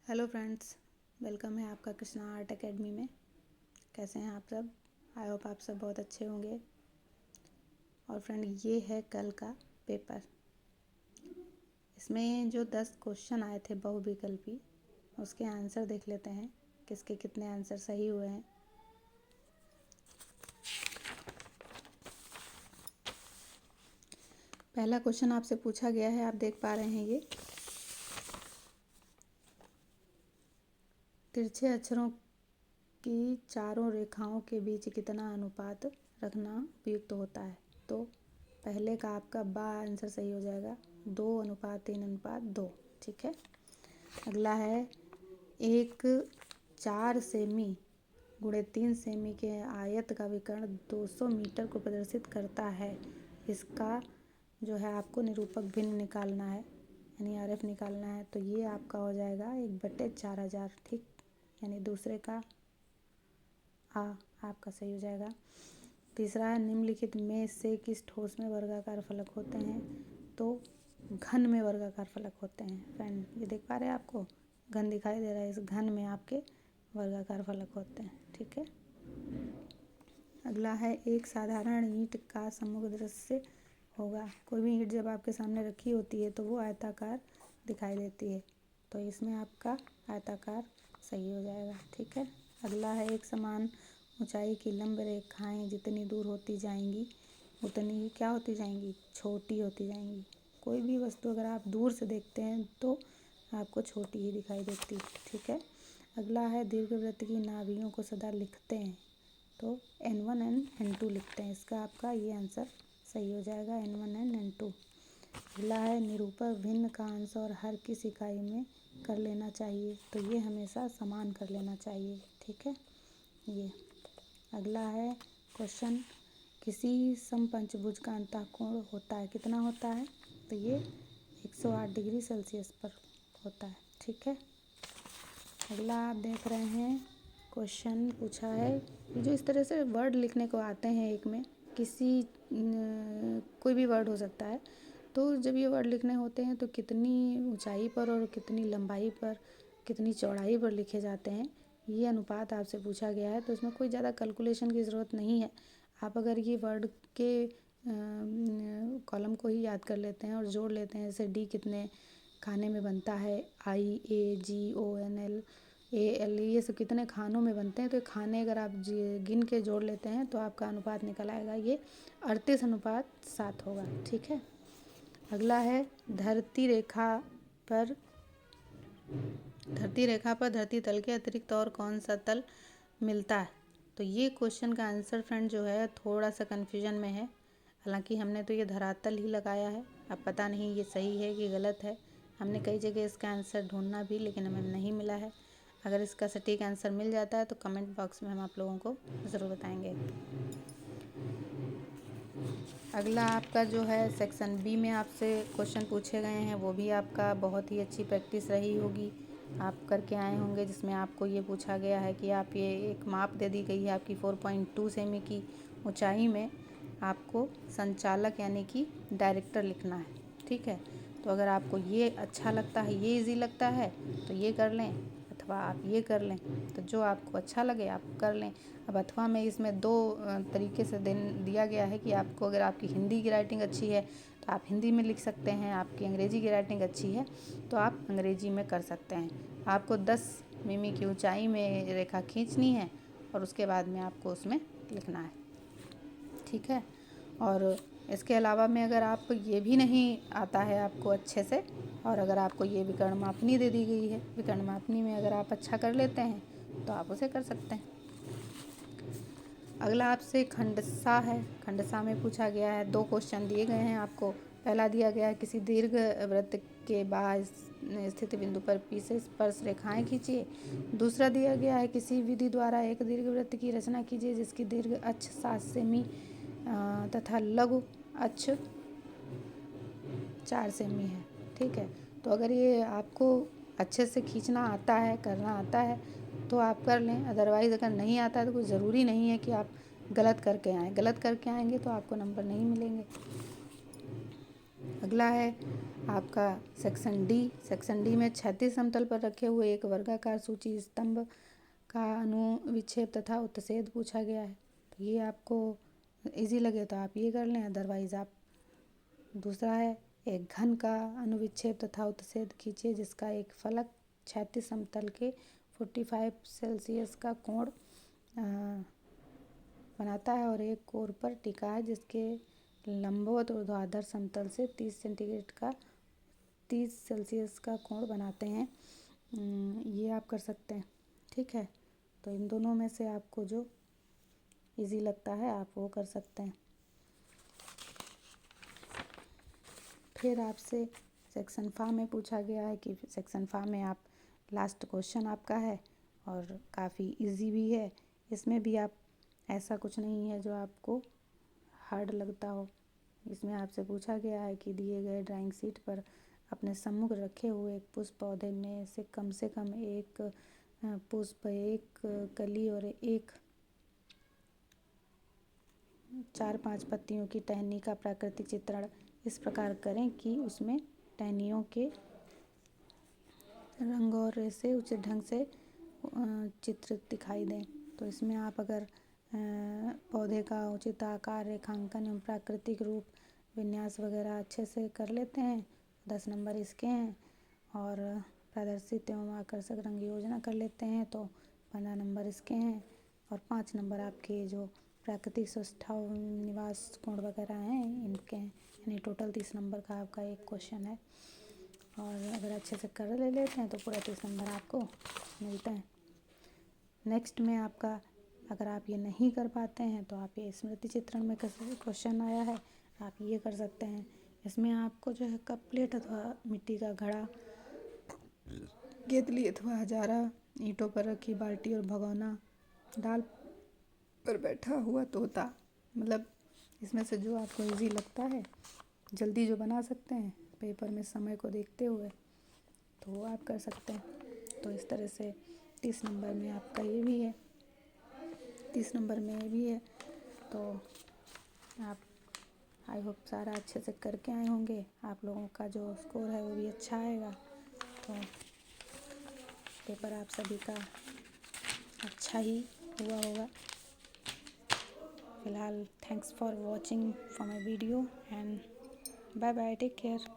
Hello friends, welcome है आपका Krishna art academy में। कैसे हैं आप सब? आई होप आप सब बहुत अच्छे होंगे। और फ्रेंड, ये है कल का पेपर। इसमें जो 10 क्वेश्चन आए थे बहुविकल्पी, उसके आंसर देख लेते हैं किसके कितने आंसर सही हुए हैं। पहला क्वेश्चन आपसे पूछा गया है, आप देख पा रहे हैं ये। तिरछे अक्षरों की चारों रेखाओं के बीच कितना अनुपात रखना उपयुक्त होता है? तो पहले का आपका बा आंसर सही हो जाएगा, 2:3:2। ठीक है। अगला है, एक 4 सेमी गुणे 3 सेमी के आयत का विकर्ण 200 मीटर को प्रदर्शित करता है। इसका जो है आपको निरूपक भिन्न निकालना है, यानी आरएफ निकालना है। तो ये आपका हो जाएगा 1/4000। ठीक, यानी दूसरे का आ आपका सही हो जाएगा। तीसरा है, निम्नलिखित में से किस ठोस में वर्गाकार फलक होते हैं? तो घन में वर्गाकार फलक होते हैं। फ्रेंड, ये देख पा रहे हैं, आपको घन दिखाई दे रहा है, इस घन में आपके वर्गाकार फलक होते हैं। ठीक है। अगला है, एक साधारण ईंट का समग्र दृश्य होगा। कोई भी ईंट जब आपके सामने रखी होती है तो वो आयताकार दिखाई देती है, तो इसमें आपका आयताकार सही हो जाएगा। ठीक है। अगला है, एक समान ऊंचाई की लंब रेखाएं जितनी दूर होती जाएंगी उतनी ही क्या होती जाएंगी? छोटी होती जाएंगी। कोई भी वस्तु अगर आप दूर से देखते हैं तो आपको छोटी ही दिखाई देती है। ठीक है। अगला है, दीर्घवृत्त की नाभियों को सदा लिखते हैं, तो N1 एंड N2 लिखते हैं। इसका आपका ये आंसर सही हो जाएगा, N1 एंड N2। अगला है, निरूपक भिन्न का अंश और हर किस इकाई में कर लेना चाहिए? तो ये हमेशा समान कर लेना चाहिए। ठीक है। ये अगला है क्वेश्चन, किसी समपंचभुज का अंतःकोण होता है, कितना होता है? तो ये 108 डिग्री सेल्सियस पर होता है। ठीक है। अगला आप देख रहे हैं, क्वेश्चन पूछा है, ये जो इस तरह से वर्ड लिखने को आते हैं, एक में किसी कोई भी वर्ड हो सकता है, तो जब ये वर्ड लिखने होते हैं तो कितनी ऊंचाई पर और कितनी लंबाई पर, कितनी चौड़ाई पर लिखे जाते हैं, ये अनुपात आपसे पूछा गया है। तो इसमें कोई ज़्यादा कैलकुलेशन की ज़रूरत नहीं है। आप अगर ये वर्ड के कॉलम को ही याद कर लेते हैं और जोड़ लेते हैं, जैसे डी कितने खाने में बनता है, IAGONLAL ये सब कितने खानों में बनते हैं, तो खाने अगर आप गिन के जोड़ लेते हैं तो आपका अनुपात निकल आएगा, ये 38:7 होगा। ठीक है। अगला है, पर धरती रेखा पर धरती तल के अतिरिक्त और कौन सा तल मिलता है? तो ये क्वेश्चन का आंसर फ्रेंड जो है थोड़ा सा कन्फ्यूजन में है। हालांकि हमने तो ये धरातल ही लगाया है, अब पता नहीं ये सही है कि गलत है। हमने कई जगह इसका आंसर ढूंढना भी, लेकिन हमें नहीं मिला है। अगर इसका सटीक आंसर मिल जाता है तो कमेंट बॉक्स में हम आप लोगों को ज़रूर बताएंगे। अगला आपका जो है सेक्शन बी में आपसे क्वेश्चन पूछे गए हैं, वो भी आपका बहुत ही अच्छी प्रैक्टिस रही होगी, आप करके आए होंगे, जिसमें आपको ये पूछा गया है कि आप ये एक माप दे दी गई है आपकी 4.2 सेमी की ऊंचाई में, आपको संचालक यानी कि डायरेक्टर लिखना है। ठीक है। तो अगर आपको ये अच्छा लगता है, ये इजी लगता है, तो ये कर लें, अथवा आप ये कर लें, तो जो आपको अच्छा लगे आप कर लें। अब अथवा में इसमें दो तरीके से दिया गया है कि आपको, अगर आपकी हिंदी की राइटिंग अच्छी है तो आप हिंदी में लिख सकते हैं, आपकी अंग्रेजी की राइटिंग अच्छी है तो आप अंग्रेजी में कर सकते हैं। आपको 10 मिमी की ऊंचाई में रेखा खींचनी है और उसके बाद में आपको उसमें लिखना है। ठीक है। और इसके अलावा में अगर आप ये भी नहीं आता है आपको अच्छे से, और अगर आपको ये विकर्ण मापनी दे दी गई है, विकर्ण मापनी में अगर आप अच्छा कर लेते हैं तो आप उसे कर सकते हैं। अगला आपसे खंडसा है। खंडसा में पूछा गया है, 2 क्वेश्चन दिए गए हैं आपको। पहला दिया गया है, किसी दीर्घ वृत्त के बाहर स्थित बिंदु पर P से स्पर्श रेखाएं खींचिए। दूसरा दिया गया है, किसी विधि द्वारा एक दीर्घ वृत्त की रचना कीजिए जिसकी दीर्घ अक्ष 7 सेमी तथा लघु अक्ष 4 सेमी है। ठीक है। तो अगर ये आपको अच्छे से खींचना आता है, करना आता है, तो आप कर लें। अदरवाइज़ अगर नहीं आता है तो कोई ज़रूरी नहीं है कि आप गलत करके आएँ। गलत करके आएंगे तो आपको नंबर नहीं मिलेंगे। अगला है, आपका सेक्शन डी में क्षैतिज समतल पर रखे हुए एक वर्गाकार सूची स्तंभ का अनुविच्छेद तथा उत्च्छेद पूछा गया है। तो ये आपको इजी लगे तो आप ये कर लें, अदरवाइज आप दूसरा है, एक घन का अनुविच्छेद तथा उत्च्छेद खींचिए जिसका एक फलक क्षैतिज समतल के 45 सेल्सियस का कोण बनाता है और एक कोर पर टिका है जिसके लंबवत ऊर्ध्वाधर समतल से 30 सेल्सियस का कोण बनाते हैं। ये आप कर सकते हैं, ठीक है। तो इन दोनों में से आपको जो इजी लगता है आप वो कर सकते हैं। फिर आपसे सेक्शन 5 में पूछा गया है कि सेक्शन 5 में आप लास्ट क्वेश्चन आपका है और काफ़ी इजी भी है। इसमें भी आप ऐसा कुछ नहीं है जो आपको हार्ड लगता हो। इसमें आपसे पूछा गया है कि दिए गए ड्राइंग शीट पर अपने सम्मुख रखे हुए एक पुष्प पौधे में से कम एक पुष्प, एक कली और एक 4-5 पत्तियों की टहनी का प्राकृतिक चित्रण इस प्रकार करें कि उसमें टहनियों के रंग और रेशे उचित ढंग से चित्रित दिखाई दें। तो इसमें आप अगर पौधे का उचित आकार, रेखांकन एवं प्राकृतिक रूप, विन्यास वगैरह अच्छे से कर लेते हैं 10 नंबर इसके हैं, और प्रदर्शित एवं आकर्षक रंग योजना कर लेते हैं तो 15 नंबर इसके हैं, और 5 नंबर आपके जो प्राकृतिक स्वस्था निवास कोण वगैरह हैं इनके हैं। यानी टोटल 30 नंबर का आपका एक क्वेश्चन है, और अगर अच्छे से कर ले लेते हैं तो पूरा 30 नंबर आपको मिलते हैं। नेक्स्ट में आपका, अगर आप ये नहीं कर पाते हैं तो आप ये स्मृति चित्रण में क्वेश्चन आया है, आप ये कर सकते हैं। इसमें आपको जो है कप प्लेट अथवा मिट्टी का घड़ा, केतली अथवा हजारा, ईंटों पर रखी बाल्टी और भगोना, डाल पर बैठा हुआ तोता, मतलब इसमें से जो आपको इजी लगता है, जल्दी जो बना सकते हैं पेपर में समय को देखते हुए, तो वो आप कर सकते हैं। तो इस तरह से 30 नंबर में आपका ये भी है, 30 नंबर में ये भी है। तो आप आई होप सारा अच्छे से करके आए होंगे। आप लोगों का जो स्कोर है वो भी अच्छा आएगा, तो पेपर आप सभी का अच्छा ही हुआ होगा। फिलहाल thanks for watching for my video and bye bye, take care.